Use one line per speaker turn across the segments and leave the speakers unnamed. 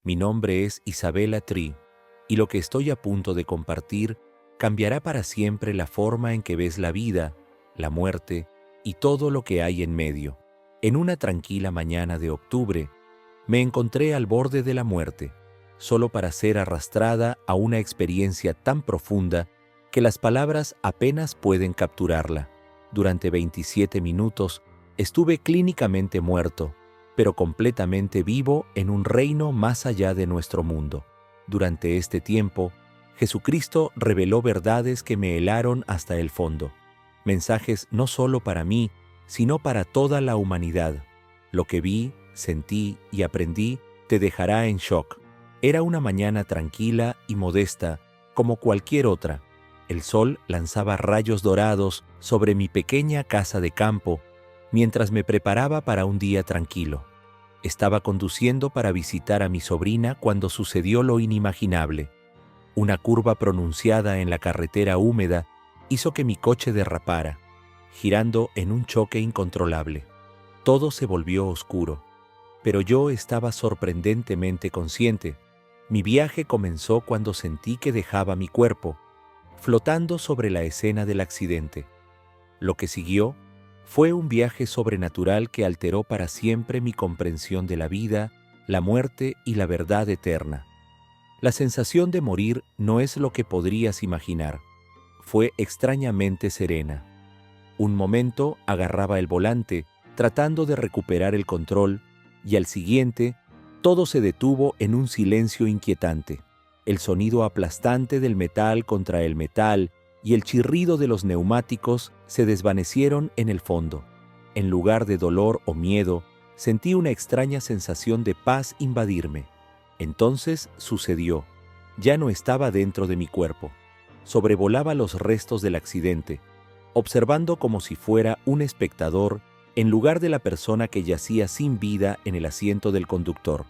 Mi nombre es Isabella Tree, y lo que estoy a punto de compartir cambiará para siempre la forma en que ves la vida, la muerte y todo lo que hay en medio. En una tranquila mañana de octubre, me encontré al borde de la muerte, solo para ser arrastrada a una experiencia tan profunda que las palabras apenas pueden capturarla. Durante 27 minutos estuve clínicamente muerto, pero completamente vivo en un reino más allá de nuestro mundo. Durante este tiempo, Jesucristo reveló verdades que me helaron hasta el fondo, mensajes no solo para mí, sino para toda la humanidad. Lo que vi, sentí y aprendí te dejará en shock. Era una mañana tranquila y modesta, como cualquier otra. El sol lanzaba rayos dorados sobre mi pequeña casa de campo, mientras me preparaba para un día tranquilo. Estaba conduciendo para visitar a mi sobrina cuando sucedió lo inimaginable. Una curva pronunciada en la carretera húmeda hizo que mi coche derrapara, girando en un choque incontrolable. Todo se volvió oscuro, pero yo estaba sorprendentemente consciente. Mi viaje comenzó cuando sentí que dejaba mi cuerpo, flotando sobre la escena del accidente. Lo que siguió fue un viaje sobrenatural que alteró para siempre mi comprensión de la vida, la muerte y la verdad eterna. La sensación de morir no es lo que podrías imaginar. Fue extrañamente serena. Un momento agarraba el volante, tratando de recuperar el control, y al siguiente, todo se detuvo en un silencio inquietante. El sonido aplastante del metal contra el metal y el chirrido de los neumáticos se desvanecieron en el fondo. En lugar de dolor o miedo, sentí una extraña sensación de paz invadirme. Entonces sucedió. Ya no estaba dentro de mi cuerpo. Sobrevolaba los restos del accidente, observando como si fuera un espectador en lugar de la persona que yacía sin vida en el asiento del conductor.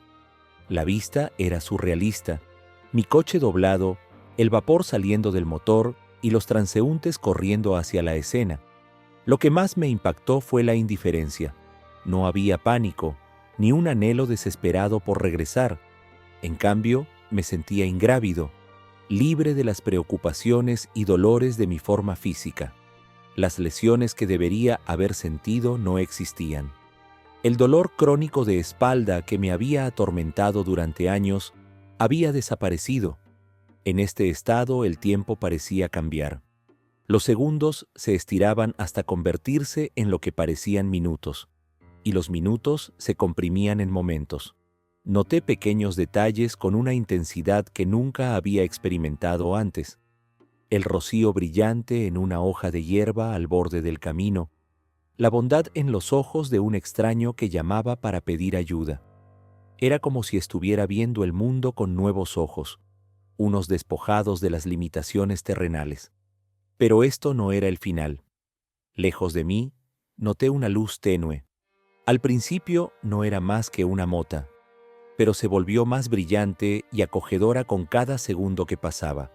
La vista era surrealista. Mi coche doblado, el vapor saliendo del motor y los transeúntes corriendo hacia la escena. Lo que más me impactó fue la indiferencia. No había pánico, ni un anhelo desesperado por regresar. En cambio, me sentía ingrávido, libre de las preocupaciones y dolores de mi forma física. Las lesiones que debería haber sentido no existían. El dolor crónico de espalda que me había atormentado durante años había desaparecido. En este estado el tiempo parecía cambiar. Los segundos se estiraban hasta convertirse en lo que parecían minutos, y los minutos se comprimían en momentos. Noté pequeños detalles con una intensidad que nunca había experimentado antes. El rocío brillante en una hoja de hierba al borde del camino, la bondad en los ojos de un extraño que llamaba para pedir ayuda. Era como si estuviera viendo el mundo con nuevos ojos, unos despojados de las limitaciones terrenales. Pero esto no era el final. Lejos de mí, noté una luz tenue. Al principio no era más que una mota, pero se volvió más brillante y acogedora con cada segundo que pasaba.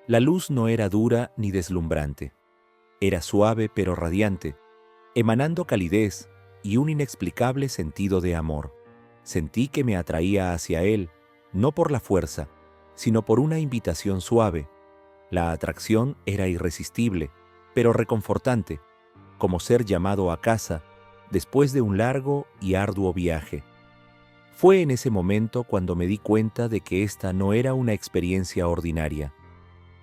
La luz no era dura ni deslumbrante. Era suave pero radiante, emanando calidez y un inexplicable sentido de amor. Sentí que me atraía hacia él, no por la fuerza, sino por una invitación suave. La atracción era irresistible, pero reconfortante, como ser llamado a casa después de un largo y arduo viaje. Fue en ese momento cuando me di cuenta de que esta no era una experiencia ordinaria.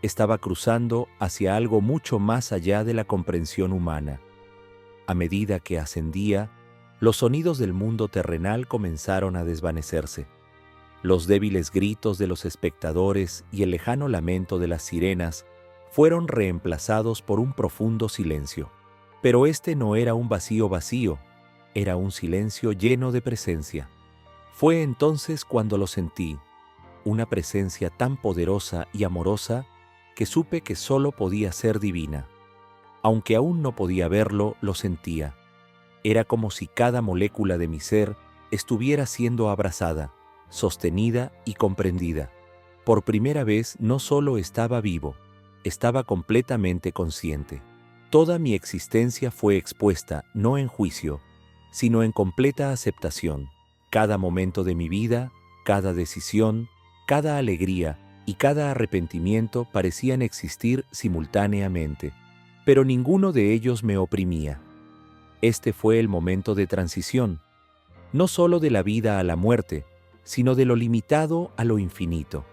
Estaba cruzando hacia algo mucho más allá de la comprensión humana. A medida que ascendía, los sonidos del mundo terrenal comenzaron a desvanecerse. Los débiles gritos de los espectadores y el lejano lamento de las sirenas fueron reemplazados por un profundo silencio. Pero este no era un vacío vacío, era un silencio lleno de presencia. Fue entonces cuando lo sentí, una presencia tan poderosa y amorosa que supe que solo podía ser divina. Aunque aún no podía verlo, lo sentía. Era como si cada molécula de mi ser estuviera siendo abrazada, sostenida y comprendida. Por primera vez no solo estaba vivo, estaba completamente consciente. Toda mi existencia fue expuesta, no en juicio, sino en completa aceptación. Cada momento de mi vida, Cada decisión, cada alegría y cada arrepentimiento parecían existir simultáneamente, pero ninguno de ellos me oprimía. Este fue el momento de transición, no solo de la vida a la muerte, sino de lo limitado a lo infinito.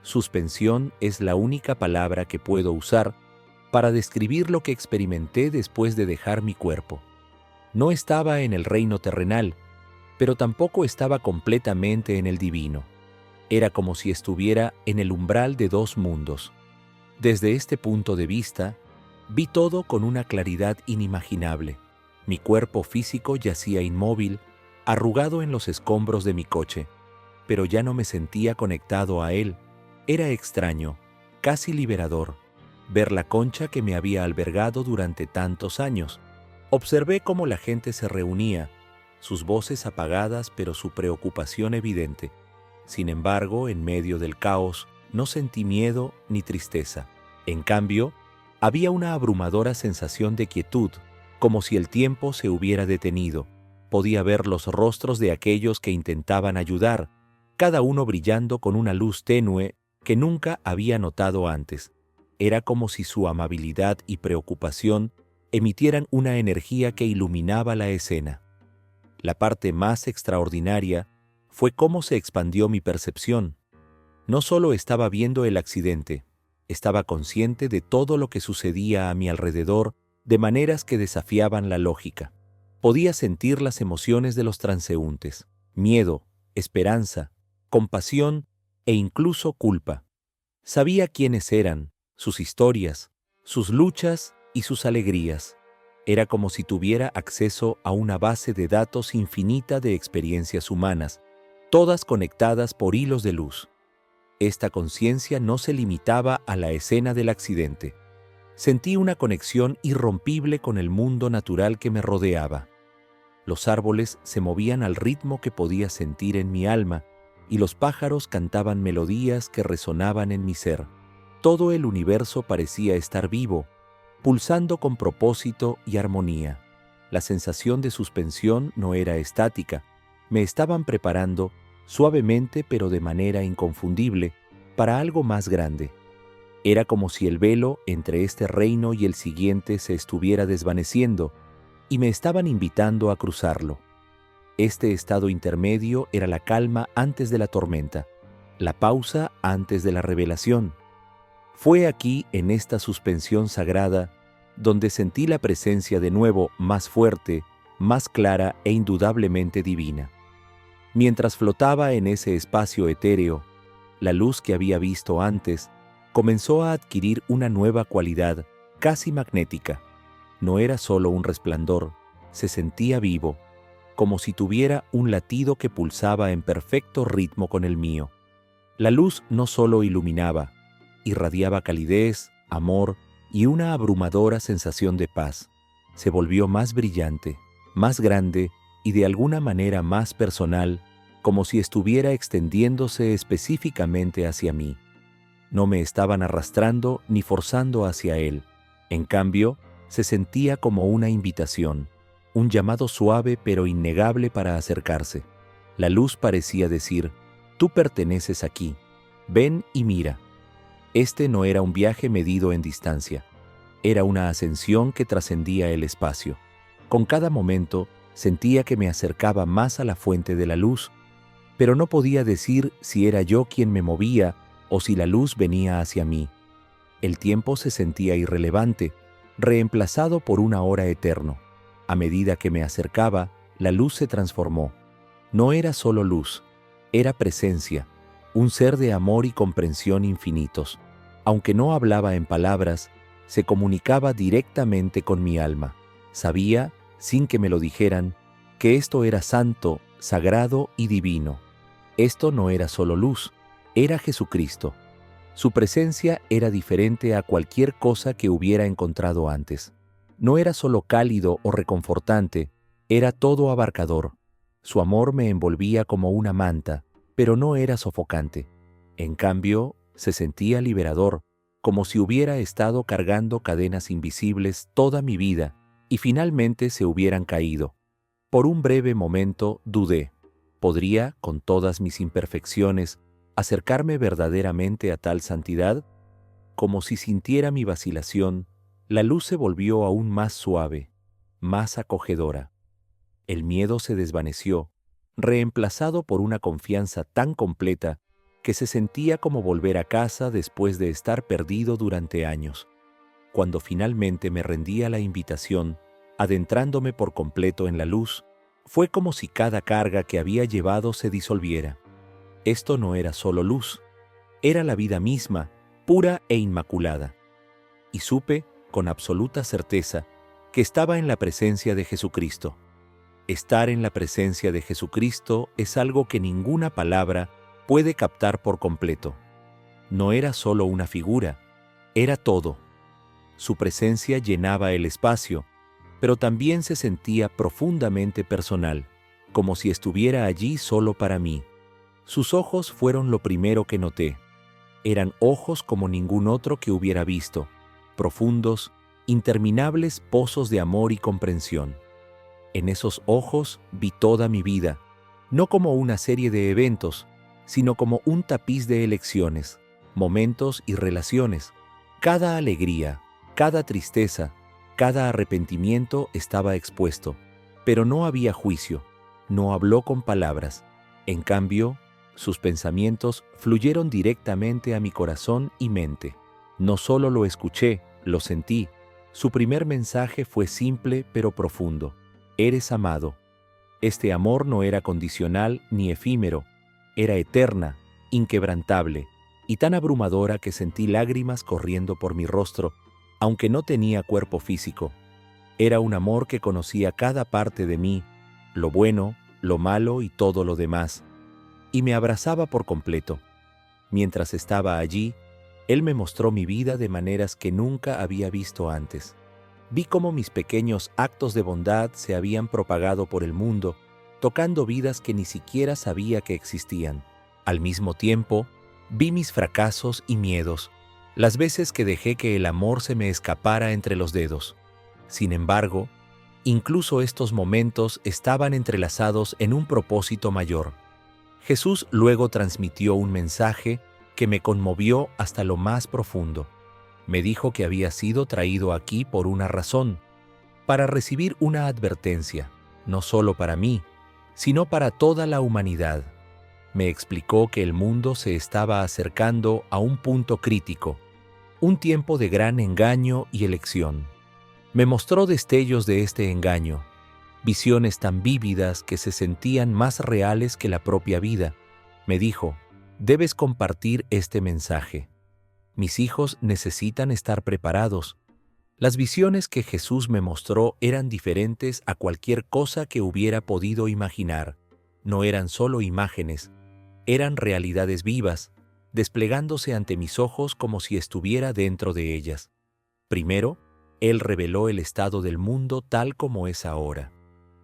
Suspensión es la única palabra que puedo usar para describir lo que experimenté después de dejar mi cuerpo. No estaba en el reino terrenal, pero tampoco estaba completamente en el divino. Era como si estuviera en el umbral de dos mundos. Desde este punto de vista, vi todo con una claridad inimaginable. Mi cuerpo físico yacía inmóvil, arrugado en los escombros de mi coche, pero ya no me sentía conectado a él. Era extraño, casi liberador, ver la concha que me había albergado durante tantos años. Observé cómo la gente se reunía, sus voces apagadas pero su preocupación evidente. Sin embargo, en medio del caos, no sentí miedo ni tristeza. En cambio, había una abrumadora sensación de quietud, como si el tiempo se hubiera detenido. Podía ver los rostros de aquellos que intentaban ayudar, cada uno brillando con una luz tenue que nunca había notado antes. Era como si su amabilidad y preocupación emitieran una energía que iluminaba la escena. La parte más extraordinaria fue cómo se expandió mi percepción. No solo estaba viendo el accidente, estaba consciente de todo lo que sucedía a mi alrededor de maneras que desafiaban la lógica. Podía sentir las emociones de los transeúntes: miedo, esperanza, compasión e incluso culpa. Sabía quiénes eran, sus historias, sus luchas y sus alegrías. Era como si tuviera acceso a una base de datos infinita de experiencias humanas, todas conectadas por hilos de luz. Esta conciencia no se limitaba a la escena del accidente. Sentí una conexión irrompible con el mundo natural que me rodeaba. Los árboles se movían al ritmo que podía sentir en mi alma, y los pájaros cantaban melodías que resonaban en mi ser. Todo el universo parecía estar vivo, pulsando con propósito y armonía. La sensación de suspensión no era estática, me estaban preparando, suavemente pero de manera inconfundible, para algo más grande. Era como si el velo entre este reino y el siguiente se estuviera desvaneciendo, y me estaban invitando a cruzarlo. Este estado intermedio era la calma antes de la tormenta, la pausa antes de la revelación. Fue aquí, en esta suspensión sagrada, donde sentí la presencia de nuevo más fuerte, más clara e indudablemente divina. Mientras flotaba en ese espacio etéreo, la luz que había visto antes comenzó a adquirir una nueva cualidad, casi magnética. No era solo un resplandor, se sentía vivo, como si tuviera un latido que pulsaba en perfecto ritmo con el mío. La luz no solo iluminaba, irradiaba calidez, amor y una abrumadora sensación de paz. Se volvió más brillante, más grande y de alguna manera más personal, como si estuviera extendiéndose específicamente hacia mí. No me estaban arrastrando ni forzando hacia él. En cambio, se sentía como una invitación, un llamado suave pero innegable para acercarse. La luz parecía decir: tú perteneces aquí, ven y mira. Este no era un viaje medido en distancia, era una ascensión que trascendía el espacio. Con cada momento sentía que me acercaba más a la fuente de la luz, pero no podía decir si era yo quien me movía o si la luz venía hacia mí. El tiempo se sentía irrelevante, reemplazado por una hora eterno. A medida que me acercaba, la luz se transformó. No era solo luz, era presencia, un ser de amor y comprensión infinitos. Aunque no hablaba en palabras, se comunicaba directamente con mi alma. Sabía, sin que me lo dijeran, que esto era santo, sagrado y divino. Esto no era solo luz, era Jesucristo. Su presencia era diferente a cualquier cosa que hubiera encontrado antes. No era solo cálido o reconfortante, era todo abarcador. Su amor me envolvía como una manta, pero no era sofocante. En cambio, se sentía liberador, como si hubiera estado cargando cadenas invisibles toda mi vida y finalmente se hubieran caído. Por un breve momento dudé. ¿Podría, con todas mis imperfecciones, acercarme verdaderamente a tal santidad? Como si sintiera mi vacilación, la luz se volvió aún más suave, más acogedora. El miedo se desvaneció, reemplazado por una confianza tan completa que se sentía como volver a casa después de estar perdido durante años. Cuando finalmente me rendí a la invitación, adentrándome por completo en la luz, fue como si cada carga que había llevado se disolviera. Esto no era solo luz, era la vida misma, pura e inmaculada. Y supe, con absoluta certeza, que estaba en la presencia de Jesucristo. Estar en la presencia de Jesucristo es algo que ninguna palabra puede captar por completo. No era solo una figura, era todo. Su presencia llenaba el espacio, pero también se sentía profundamente personal, como si estuviera allí solo para mí. Sus ojos fueron lo primero que noté. Eran ojos como ningún otro que hubiera visto, profundos, interminables pozos de amor y comprensión. En esos ojos vi toda mi vida, no como una serie de eventos, sino como un tapiz de elecciones, momentos y relaciones. Cada alegría, cada tristeza, cada arrepentimiento estaba expuesto, pero no había juicio, no habló con palabras. En cambio, sus pensamientos fluyeron directamente a mi corazón y mente. No solo lo escuché, lo sentí. Su primer mensaje fue simple pero profundo. Eres amado. Este amor no era condicional ni efímero, era eterna, inquebrantable y tan abrumadora que sentí lágrimas corriendo por mi rostro, aunque no tenía cuerpo físico. Era un amor que conocía cada parte de mí, lo bueno, lo malo y todo lo demás, y me abrazaba por completo. Mientras estaba allí, Él me mostró mi vida de maneras que nunca había visto antes. Vi cómo mis pequeños actos de bondad se habían propagado por el mundo, tocando vidas que ni siquiera sabía que existían. Al mismo tiempo, vi mis fracasos y miedos, las veces que dejé que el amor se me escapara entre los dedos. Sin embargo, incluso estos momentos estaban entrelazados en un propósito mayor. Jesús luego transmitió un mensaje que me conmovió hasta lo más profundo. Me dijo que había sido traído aquí por una razón, para recibir una advertencia, no solo para mí, sino para toda la humanidad. Me explicó que el mundo se estaba acercando a un punto crítico, un tiempo de gran engaño y elección. Me mostró destellos de este engaño, visiones tan vívidas que se sentían más reales que la propia vida. Me dijo, debes compartir este mensaje. Mis hijos necesitan estar preparados. Las visiones que Jesús me mostró eran diferentes a cualquier cosa que hubiera podido imaginar. No eran solo imágenes, eran realidades vivas, desplegándose ante mis ojos como si estuviera dentro de ellas. Primero, Él reveló el estado del mundo tal como es ahora.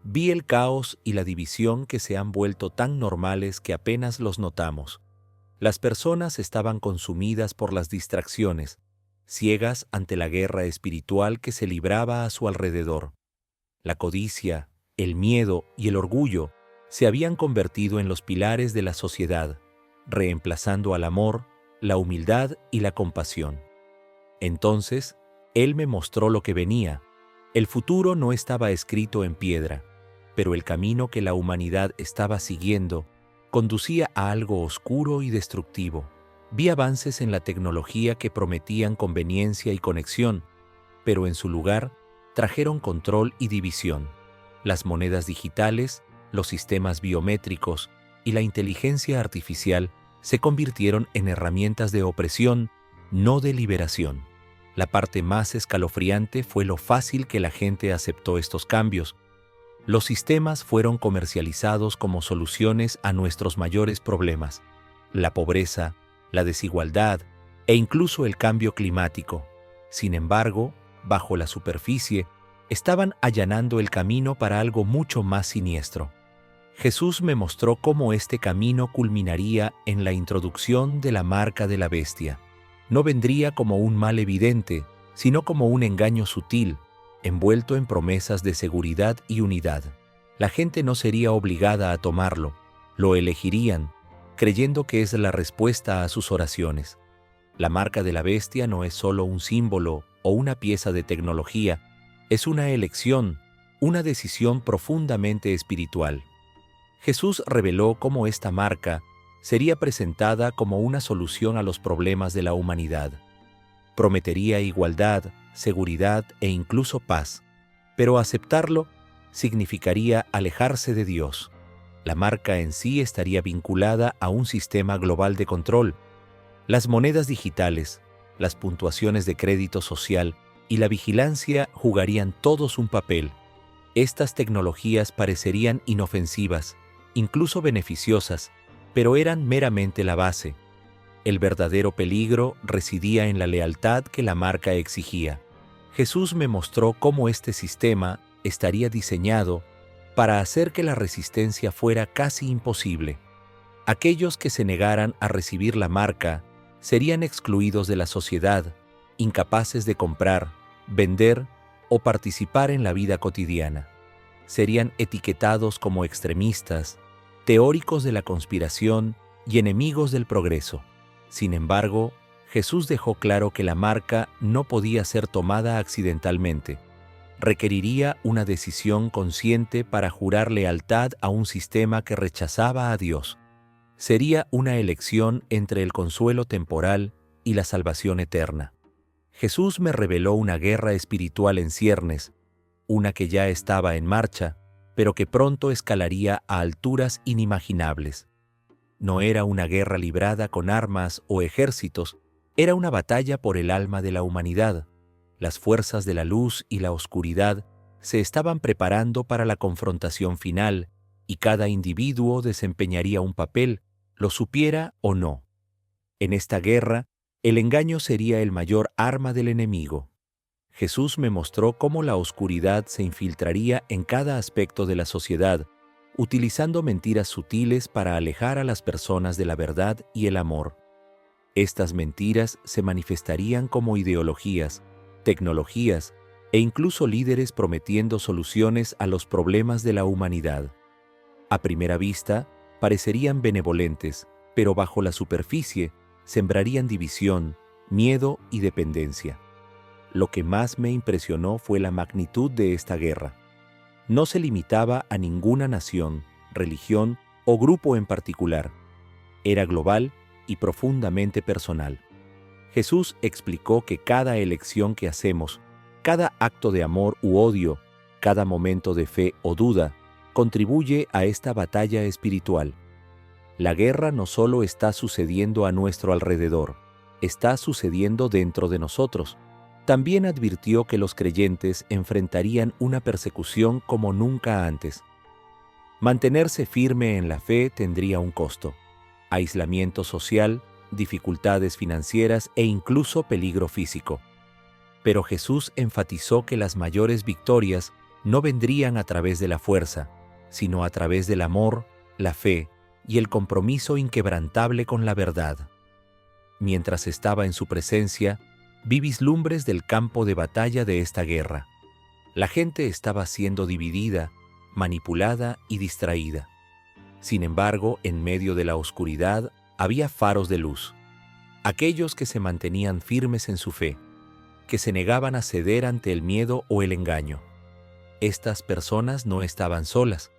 Vi el caos y la división que se han vuelto tan normales que apenas los notamos. Las personas estaban consumidas por las distracciones, ciegas ante la guerra espiritual que se libraba a su alrededor. La codicia, el miedo y el orgullo se habían convertido en los pilares de la sociedad, reemplazando al amor, la humildad y la compasión. Entonces, Él me mostró lo que venía. El futuro no estaba escrito en piedra, pero el camino que la humanidad estaba siguiendo conducía a algo oscuro y destructivo. Vi avances en la tecnología que prometían conveniencia y conexión, pero en su lugar trajeron control y división. Las monedas digitales, los sistemas biométricos y la inteligencia artificial se convirtieron en herramientas de opresión, no de liberación. La parte más escalofriante fue lo fácil que la gente aceptó estos cambios. Los sistemas fueron comercializados como soluciones a nuestros mayores problemas: la pobreza, la desigualdad e incluso el cambio climático. Sin embargo, bajo la superficie, estaban allanando el camino para algo mucho más siniestro. Jesús me mostró cómo este camino culminaría en la introducción de la marca de la bestia. No vendría como un mal evidente, sino como un engaño sutil, envuelto en promesas de seguridad y unidad. La gente no sería obligada a tomarlo. Lo elegirían, creyendo que es la respuesta a sus oraciones. La marca de la bestia no es solo un símbolo o una pieza de tecnología, es una elección, una decisión profundamente espiritual. Jesús reveló cómo esta marca sería presentada como una solución a los problemas de la humanidad. Prometería igualdad, seguridad e incluso paz, pero aceptarlo significaría alejarse de Dios. La marca en sí estaría vinculada a un sistema global de control. Las monedas digitales, las puntuaciones de crédito social y la vigilancia jugarían todos un papel. Estas tecnologías parecerían inofensivas, incluso beneficiosas, pero eran meramente la base. El verdadero peligro residía en la lealtad que la marca exigía. Jesús me mostró cómo este sistema estaría diseñado para hacer que la resistencia fuera casi imposible. Aquellos que se negaran a recibir la marca serían excluidos de la sociedad, incapaces de comprar, vender o participar en la vida cotidiana. Serían etiquetados como extremistas, teóricos de la conspiración y enemigos del progreso. Sin embargo, Jesús dejó claro que la marca no podía ser tomada accidentalmente. Requeriría una decisión consciente para jurar lealtad a un sistema que rechazaba a Dios. Sería una elección entre el consuelo temporal y la salvación eterna. Jesús me reveló una guerra espiritual en ciernes, una que ya estaba en marcha, pero que pronto escalaría a alturas inimaginables. No era una guerra librada con armas o ejércitos, era una batalla por el alma de la humanidad. Las fuerzas de la luz y la oscuridad se estaban preparando para la confrontación final, y cada individuo desempeñaría un papel, lo supiera o no. En esta guerra, el engaño sería el mayor arma del enemigo. Jesús me mostró cómo la oscuridad se infiltraría en cada aspecto de la sociedad, utilizando mentiras sutiles para alejar a las personas de la verdad y el amor. Estas mentiras se manifestarían como ideologías, tecnologías e incluso líderes prometiendo soluciones a los problemas de la humanidad. A primera vista, parecerían benevolentes, pero bajo la superficie sembrarían división, miedo y dependencia. Lo que más me impresionó fue la magnitud de esta guerra. No se limitaba a ninguna nación, religión o grupo en particular. Era global y profundamente personal. Jesús explicó que cada elección que hacemos, cada acto de amor u odio, cada momento de fe o duda, contribuye a esta batalla espiritual. La guerra no solo está sucediendo a nuestro alrededor, está sucediendo dentro de nosotros. También advirtió que los creyentes enfrentarían una persecución como nunca antes. Mantenerse firme en la fe tendría un costo: aislamiento social, dificultades financieras e incluso peligro físico. Pero Jesús enfatizó que las mayores victorias no vendrían a través de la fuerza, sino a través del amor, la fe y el compromiso inquebrantable con la verdad. Mientras estaba en su presencia, vi vislumbres del campo de batalla de esta guerra. La gente estaba siendo dividida, manipulada y distraída. Sin embargo, en medio de la oscuridad había faros de luz. Aquellos que se mantenían firmes en su fe, que se negaban a ceder ante el miedo o el engaño. Estas personas no estaban solas,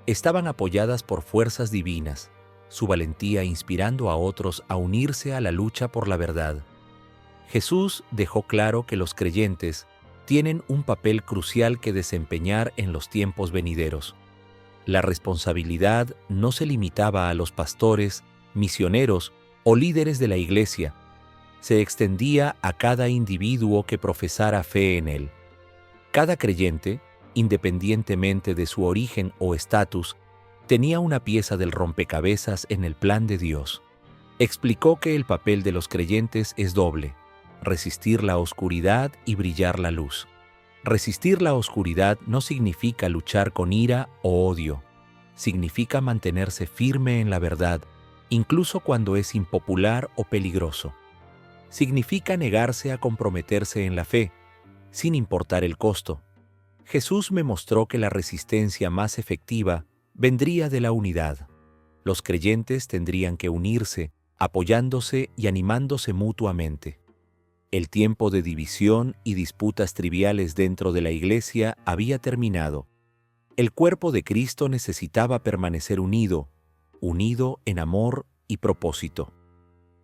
estaban apoyadas por fuerzas divinas, su valentía inspirando a otros a unirse a la lucha por la verdad. Jesús dejó claro que los creyentes tienen un papel crucial que desempeñar en los tiempos venideros. La responsabilidad no se limitaba a los pastores, misioneros o líderes de la iglesia, se extendía a cada individuo que profesara fe en él. Cada creyente, independientemente de su origen o estatus, tenía una pieza del rompecabezas en el plan de Dios. Explicó que el papel de los creyentes es doble: resistir la oscuridad y brillar la luz. Resistir la oscuridad no significa luchar con ira o odio, significa mantenerse firme en la verdad, incluso cuando es impopular o peligroso. Significa negarse a comprometerse en la fe, sin importar el costo. Jesús me mostró que la resistencia más efectiva vendría de la unidad. Los creyentes tendrían que unirse, apoyándose y animándose mutuamente. El tiempo de división y disputas triviales dentro de la Iglesia había terminado. El cuerpo de Cristo necesitaba permanecer unido en amor y propósito.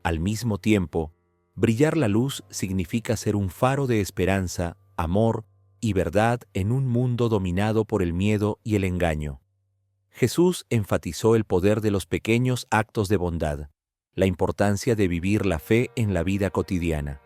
Al mismo tiempo, brillar la luz significa ser un faro de esperanza, amor y verdad en un mundo dominado por el miedo y el engaño. Jesús enfatizó el poder de los pequeños actos de bondad, la importancia de vivir la fe en la vida cotidiana.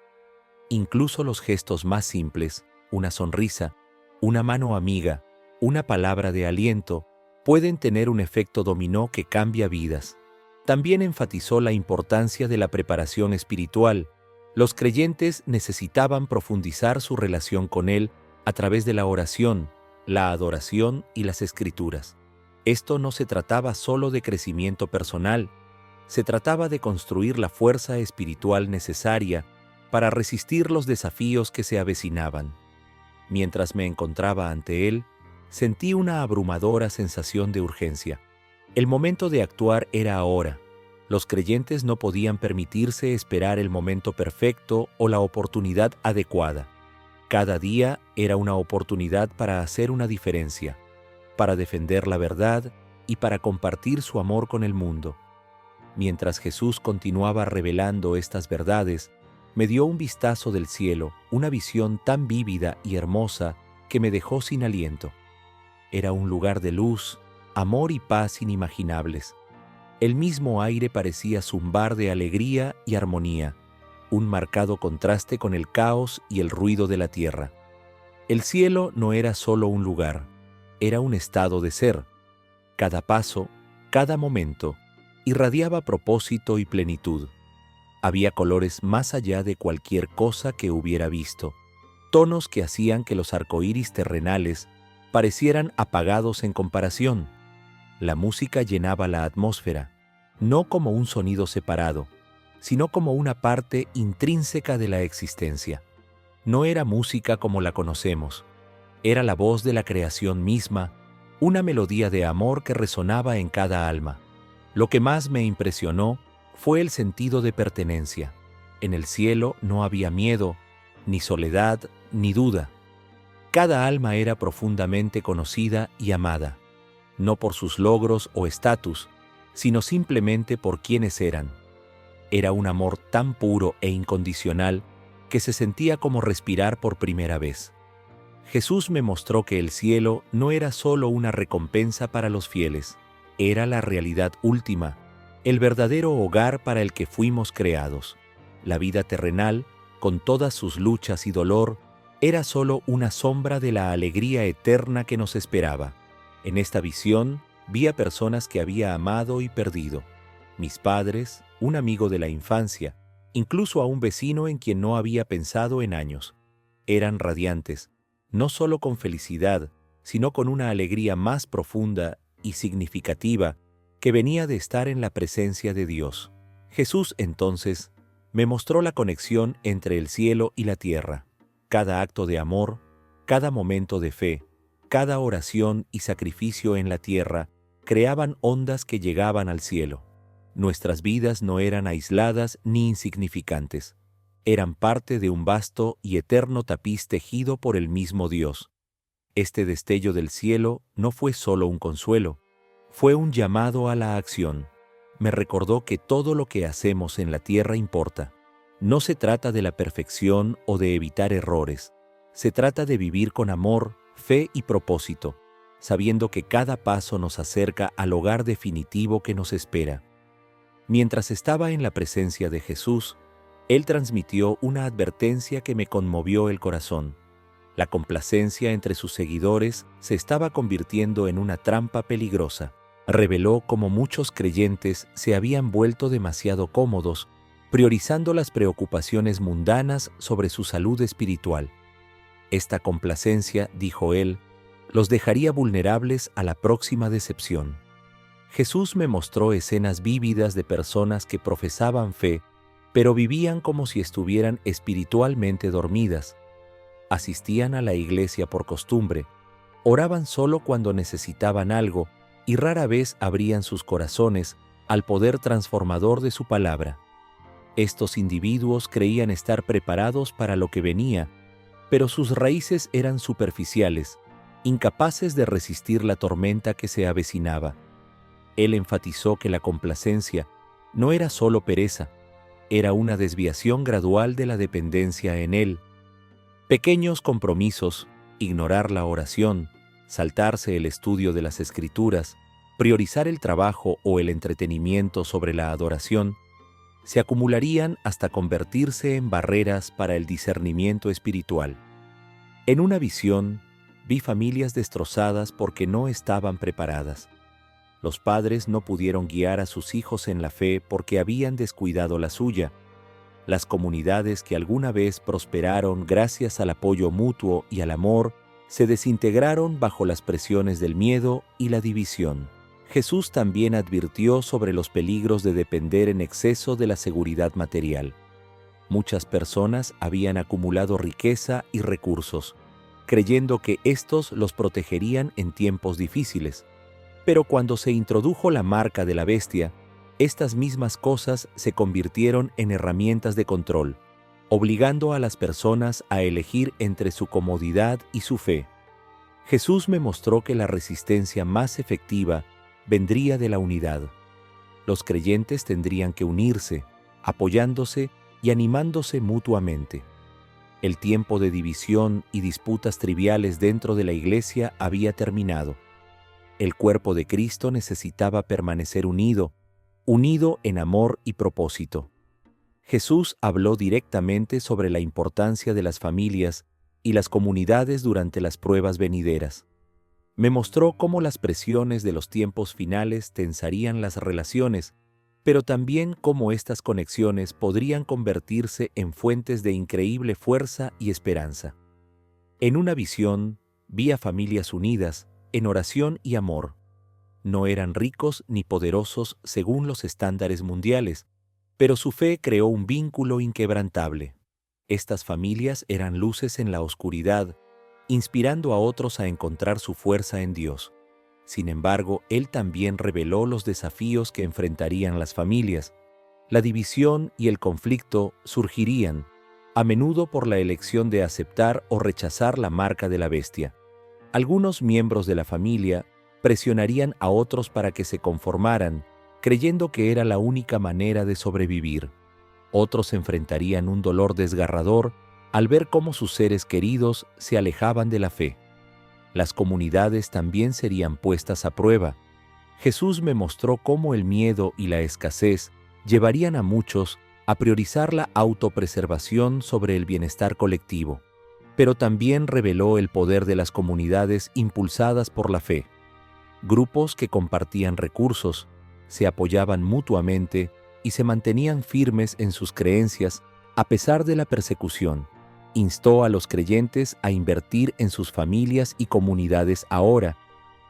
Incluso los gestos más simples, una sonrisa, una mano amiga, una palabra de aliento, pueden tener un efecto dominó que cambia vidas. También enfatizó la importancia de la preparación espiritual. Los creyentes necesitaban profundizar su relación con Él a través de la oración, la adoración y las Escrituras. Esto no se trataba solo de crecimiento personal, se trataba de construir la fuerza espiritual necesaria para resistir los desafíos que se avecinaban. Mientras me encontraba ante Él, sentí una abrumadora sensación de urgencia. El momento de actuar era ahora. Los creyentes no podían permitirse esperar el momento perfecto o la oportunidad adecuada. Cada día era una oportunidad para hacer una diferencia, para defender la verdad y para compartir su amor con el mundo. Mientras Jesús continuaba revelando estas verdades, me dio un vistazo del cielo, una visión tan vívida y hermosa que me dejó sin aliento. Era un lugar de luz, amor y paz inimaginables. El mismo aire parecía zumbar de alegría y armonía, un marcado contraste con el caos y el ruido de la tierra. El cielo no era solo un lugar, era un estado de ser. Cada paso, cada momento, irradiaba propósito y plenitud. Había colores más allá de cualquier cosa que hubiera visto, tonos que hacían que los arcoíris terrenales parecieran apagados en comparación. La música llenaba la atmósfera, no como un sonido separado, sino como una parte intrínseca de la existencia. No era música como la conocemos, era la voz de la creación misma, una melodía de amor que resonaba en cada alma. Lo que más me impresionó fue el sentido de pertenencia. En el cielo no había miedo, ni soledad, ni duda. Cada alma era profundamente conocida y amada, no por sus logros o estatus, sino simplemente por quienes eran. Era un amor tan puro e incondicional que se sentía como respirar por primera vez. Jesús me mostró que el cielo no era solo una recompensa para los fieles, era la realidad última, el verdadero hogar para el que fuimos creados. La vida terrenal, con todas sus luchas y dolor, era solo una sombra de la alegría eterna que nos esperaba. En esta visión vi a personas que había amado y perdido. Mis padres, un amigo de la infancia, incluso a un vecino en quien no había pensado en años. Eran radiantes, no solo con felicidad, sino con una alegría más profunda y significativa que venía de estar en la presencia de Dios. Jesús, entonces, me mostró la conexión entre el cielo y la tierra. Cada acto de amor, cada momento de fe, cada oración y sacrificio en la tierra creaban ondas que llegaban al cielo. Nuestras vidas no eran aisladas ni insignificantes. Eran parte de un vasto y eterno tapiz tejido por el mismo Dios. Este destello del cielo no fue solo un consuelo, fue un llamado a la acción. Me recordó que todo lo que hacemos en la tierra importa. No se trata de la perfección o de evitar errores. Se trata de vivir con amor, fe y propósito, sabiendo que cada paso nos acerca al hogar definitivo que nos espera. Mientras estaba en la presencia de Jesús, Él transmitió una advertencia que me conmovió el corazón. La complacencia entre sus seguidores se estaba convirtiendo en una trampa peligrosa. Reveló cómo muchos creyentes se habían vuelto demasiado cómodos, priorizando las preocupaciones mundanas sobre su salud espiritual. Esta complacencia, dijo él, los dejaría vulnerables a la próxima decepción. Jesús me mostró escenas vívidas de personas que profesaban fe, pero vivían como si estuvieran espiritualmente dormidas. Asistían a la iglesia por costumbre, oraban solo cuando necesitaban algo y rara vez abrían sus corazones al poder transformador de su palabra. Estos individuos creían estar preparados para lo que venía, pero sus raíces eran superficiales, incapaces de resistir la tormenta que se avecinaba. Él enfatizó que la complacencia no era solo pereza, era una desviación gradual de la dependencia en Él. Pequeños compromisos, ignorar la oración, saltarse el estudio de las Escrituras, priorizar el trabajo o el entretenimiento sobre la adoración, se acumularían hasta convertirse en barreras para el discernimiento espiritual. En una visión, vi familias destrozadas porque no estaban preparadas. Los padres no pudieron guiar a sus hijos en la fe porque habían descuidado la suya. Las comunidades que alguna vez prosperaron gracias al apoyo mutuo y al amor se desintegraron bajo las presiones del miedo y la división. Jesús también advirtió sobre los peligros de depender en exceso de la seguridad material. Muchas personas habían acumulado riqueza y recursos, creyendo que éstos los protegerían en tiempos difíciles. Pero cuando se introdujo la marca de la bestia, estas mismas cosas se convirtieron en herramientas de control, obligando a las personas a elegir entre su comodidad y su fe. Jesús me mostró que la resistencia más efectiva vendría de la unidad. Los creyentes tendrían que unirse, apoyándose y animándose mutuamente. El tiempo de división y disputas triviales dentro de la iglesia había terminado. El cuerpo de Cristo necesitaba permanecer unido en amor y propósito. Jesús habló directamente sobre la importancia de las familias y las comunidades durante las pruebas venideras. Me mostró cómo las presiones de los tiempos finales tensarían las relaciones, pero también cómo estas conexiones podrían convertirse en fuentes de increíble fuerza y esperanza. En una visión, vi a familias unidas, en oración y amor. No eran ricos ni poderosos según los estándares mundiales, pero su fe creó un vínculo inquebrantable. Estas familias eran luces en la oscuridad, inspirando a otros a encontrar su fuerza en Dios. Sin embargo, Él también reveló los desafíos que enfrentarían las familias. La división y el conflicto surgirían, a menudo por la elección de aceptar o rechazar la marca de la bestia. Algunos miembros de la familia presionarían a otros para que se conformaran, creyendo que era la única manera de sobrevivir. Otros enfrentarían un dolor desgarrador al ver cómo sus seres queridos se alejaban de la fe. Las comunidades también serían puestas a prueba. Jesús me mostró cómo el miedo y la escasez llevarían a muchos a priorizar la autopreservación sobre el bienestar colectivo, pero también reveló el poder de las comunidades impulsadas por la fe. Grupos que compartían recursos, se apoyaban mutuamente y se mantenían firmes en sus creencias a pesar de la persecución. Instó a los creyentes a invertir en sus familias y comunidades ahora,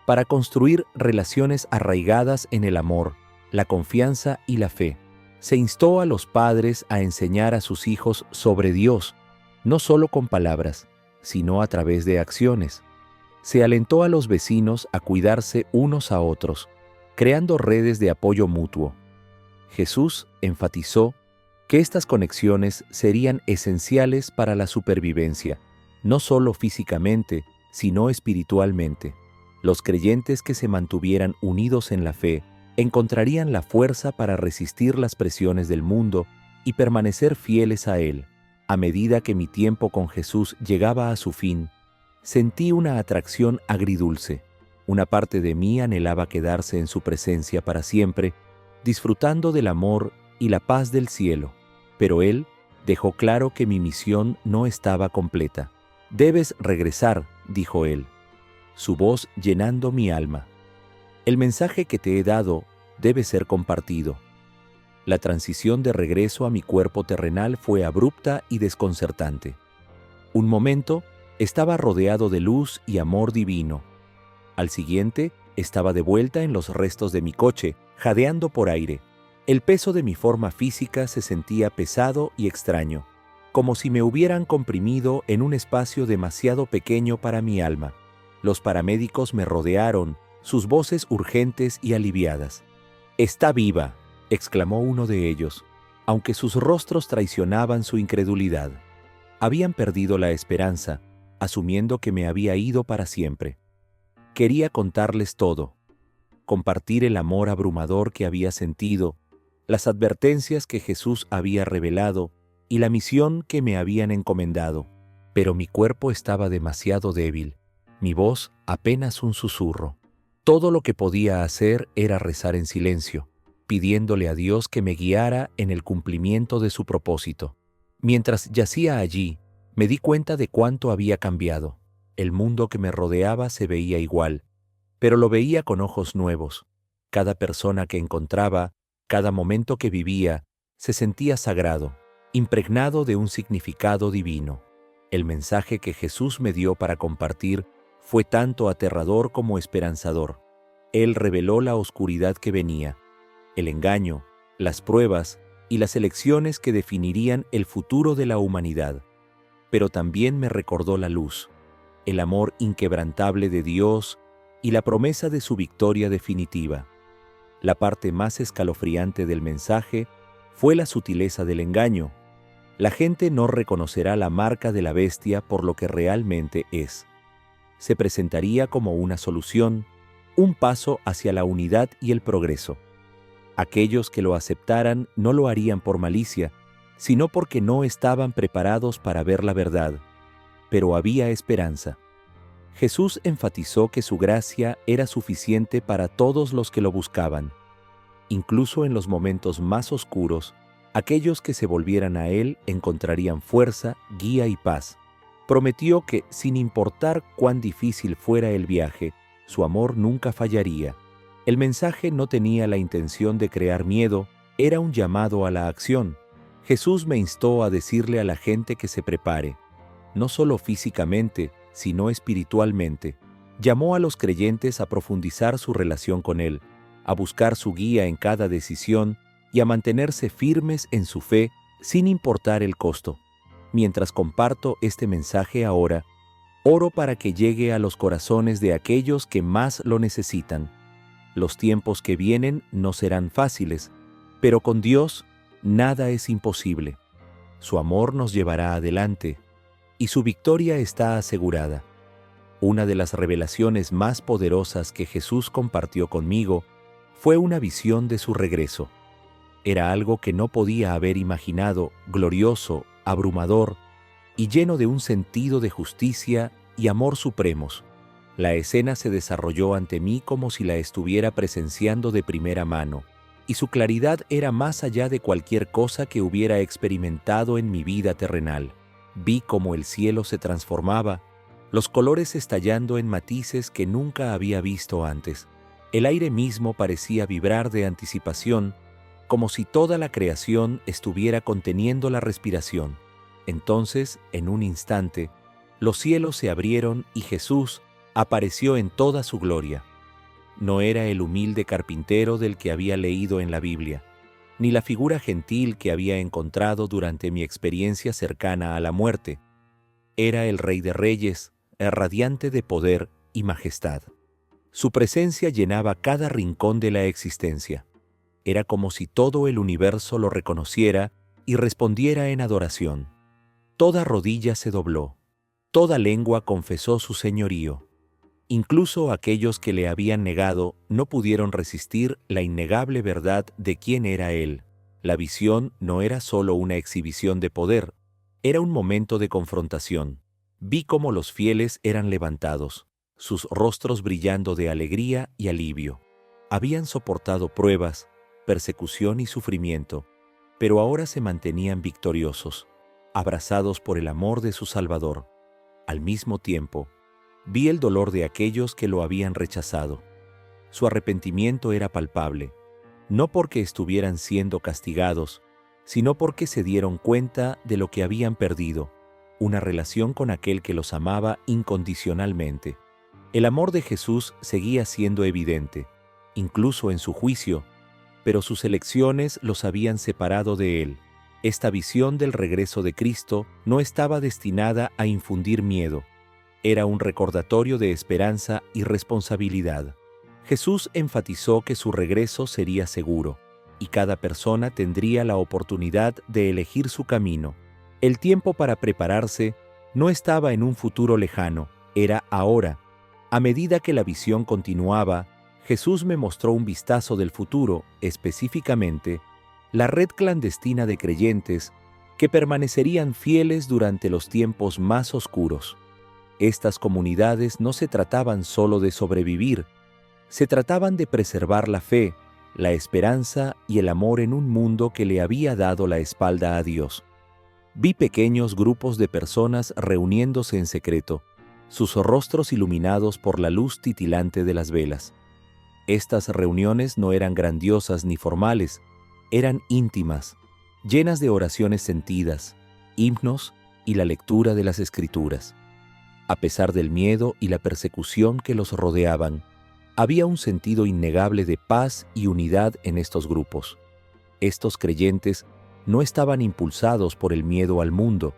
para construir relaciones arraigadas en el amor, la confianza y la fe. Se instó a los padres a enseñar a sus hijos sobre Dios, no solo con palabras, sino a través de acciones. Se alentó a los vecinos a cuidarse unos a otros, creando redes de apoyo mutuo. Jesús enfatizó que estas conexiones serían esenciales para la supervivencia, no solo físicamente, sino espiritualmente. Los creyentes que se mantuvieran unidos en la fe encontrarían la fuerza para resistir las presiones del mundo y permanecer fieles a Él. A medida que mi tiempo con Jesús llegaba a su fin, sentí una atracción agridulce. Una parte de mí anhelaba quedarse en su presencia para siempre, disfrutando del amor y la paz del cielo. Pero Él dejó claro que mi misión no estaba completa. «Debes regresar», dijo Él, su voz llenando mi alma. «El mensaje que te he dado debe ser compartido». La transición de regreso a mi cuerpo terrenal fue abrupta y desconcertante. Un momento estaba rodeado de luz y amor divino. Al siguiente, estaba de vuelta en los restos de mi coche, jadeando por aire. El peso de mi forma física se sentía pesado y extraño, como si me hubieran comprimido en un espacio demasiado pequeño para mi alma. Los paramédicos me rodearon sus voces urgentes y aliviadas. «Está viva», exclamó uno de ellos, aunque sus rostros traicionaban su incredulidad. Habían perdido la esperanza, asumiendo que me había ido para siempre. Quería contarles todo, compartir el amor abrumador que había sentido, las advertencias que Jesús había revelado y la misión que me habían encomendado, pero mi cuerpo estaba demasiado débil, mi voz apenas un susurro. Todo lo que podía hacer era rezar en silencio, pidiéndole a Dios que me guiara en el cumplimiento de su propósito. Mientras yacía allí, me di cuenta de cuánto había cambiado. El mundo que me rodeaba se veía igual, pero lo veía con ojos nuevos. Cada persona que encontraba, cada momento que vivía, se sentía sagrado, impregnado de un significado divino. El mensaje que Jesús me dio para compartir fue tanto aterrador como esperanzador. Él reveló la oscuridad que venía, el engaño, las pruebas y las elecciones que definirían el futuro de la humanidad. Pero también me recordó la luz, el amor inquebrantable de Dios y la promesa de su victoria definitiva. La parte más escalofriante del mensaje fue la sutileza del engaño. La gente no reconocerá la marca de la bestia por lo que realmente es. Se presentaría como una solución, un paso hacia la unidad y el progreso. Aquellos que lo aceptaran no lo harían por malicia, sino porque no estaban preparados para ver la verdad. Pero había esperanza. Jesús enfatizó que su gracia era suficiente para todos los que lo buscaban. Incluso en los momentos más oscuros, aquellos que se volvieran a Él encontrarían fuerza, guía y paz. Prometió que, sin importar cuán difícil fuera el viaje, su amor nunca fallaría. El mensaje no tenía la intención de crear miedo, era un llamado a la acción. Jesús me instó a decirle a la gente que se prepare, no solo físicamente, sino espiritualmente. Llamó a los creyentes a profundizar su relación con Él, a buscar su guía en cada decisión y a mantenerse firmes en su fe sin importar el costo. Mientras comparto este mensaje ahora, oro para que llegue a los corazones de aquellos que más lo necesitan. Los tiempos que vienen no serán fáciles, pero con Dios nada es imposible. Su amor nos llevará adelante y su victoria está asegurada. Una de las revelaciones más poderosas que Jesús compartió conmigo fue una visión de su regreso. Era algo que no podía haber imaginado, glorioso, abrumador y lleno de un sentido de justicia y amor supremos. La escena se desarrolló ante mí como si la estuviera presenciando de primera mano, y su claridad era más allá de cualquier cosa que hubiera experimentado en mi vida terrenal. Vi cómo el cielo se transformaba, los colores estallando en matices que nunca había visto antes. El aire mismo parecía vibrar de anticipación, como si toda la creación estuviera conteniendo la respiración. Entonces, en un instante, los cielos se abrieron y Jesús apareció en toda su gloria. No era el humilde carpintero del que había leído en la Biblia, ni la figura gentil que había encontrado durante mi experiencia cercana a la muerte. Era el Rey de Reyes, radiante de poder y majestad. Su presencia llenaba cada rincón de la existencia. Era como si todo el universo lo reconociera y respondiera en adoración. Toda rodilla se dobló, toda lengua confesó su señorío. Incluso aquellos que le habían negado no pudieron resistir la innegable verdad de quién era Él. La visión no era solo una exhibición de poder, era un momento de confrontación. Vi cómo los fieles eran levantados, sus rostros brillando de alegría y alivio. Habían soportado pruebas, persecución y sufrimiento, pero ahora se mantenían victoriosos, abrazados por el amor de su Salvador. Al mismo tiempo, vi el dolor de aquellos que lo habían rechazado. Su arrepentimiento era palpable, no porque estuvieran siendo castigados, sino porque se dieron cuenta de lo que habían perdido, una relación con aquel que los amaba incondicionalmente. El amor de Jesús seguía siendo evidente, incluso en su juicio, pero sus elecciones los habían separado de Él. Esta visión del regreso de Cristo no estaba destinada a infundir miedo. Era un recordatorio de esperanza y responsabilidad. Jesús enfatizó que su regreso sería seguro, y cada persona tendría la oportunidad de elegir su camino. El tiempo para prepararse no estaba en un futuro lejano, era ahora. A medida que la visión continuaba, Jesús me mostró un vistazo del futuro, específicamente, la red clandestina de creyentes que permanecerían fieles durante los tiempos más oscuros. Estas comunidades no se trataban solo de sobrevivir, se trataban de preservar la fe, la esperanza y el amor en un mundo que le había dado la espalda a Dios. Vi pequeños grupos de personas reuniéndose en secreto, sus rostros iluminados por la luz titilante de las velas. Estas reuniones no eran grandiosas ni formales, eran íntimas, llenas de oraciones sentidas, himnos y la lectura de las Escrituras. A pesar del miedo y la persecución que los rodeaban, había un sentido innegable de paz y unidad en estos grupos. Estos creyentes no estaban impulsados por el miedo al mundo,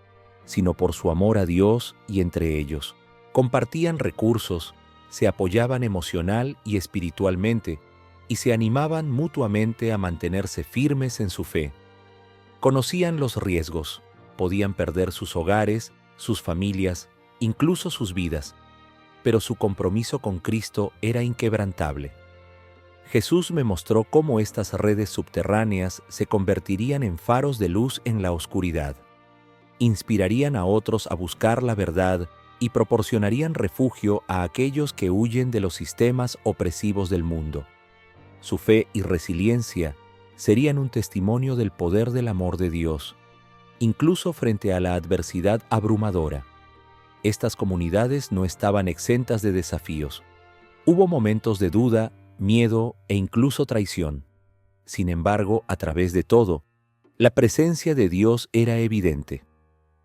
sino por su amor a Dios y entre ellos. Compartían recursos, se apoyaban emocional y espiritualmente, y se animaban mutuamente a mantenerse firmes en su fe. Conocían los riesgos, podían perder sus hogares, sus familias, incluso sus vidas, pero su compromiso con Cristo era inquebrantable. Jesús me mostró cómo estas redes subterráneas se convertirían en faros de luz en la oscuridad. Inspirarían a otros a buscar la verdad y proporcionarían refugio a aquellos que huyen de los sistemas opresivos del mundo. Su fe y resiliencia serían un testimonio del poder del amor de Dios, incluso frente a la adversidad abrumadora. Estas comunidades no estaban exentas de desafíos. Hubo momentos de duda, miedo e incluso traición. Sin embargo, a través de todo, la presencia de Dios era evidente.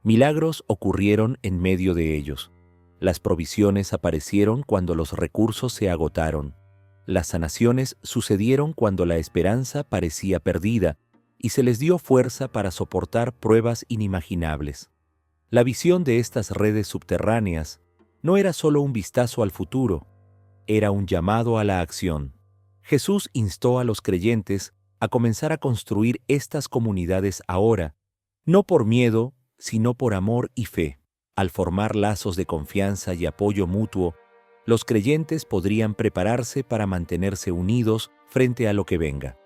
Milagros ocurrieron en medio de ellos. Las provisiones aparecieron cuando los recursos se agotaron. Las sanaciones sucedieron cuando la esperanza parecía perdida y se les dio fuerza para soportar pruebas inimaginables. La visión de estas redes subterráneas no era solo un vistazo al futuro, era un llamado a la acción. Jesús instó a los creyentes a comenzar a construir estas comunidades ahora, no por miedo, sino por amor y fe. Al formar lazos de confianza y apoyo mutuo, los creyentes podrían prepararse para mantenerse unidos frente a lo que venga.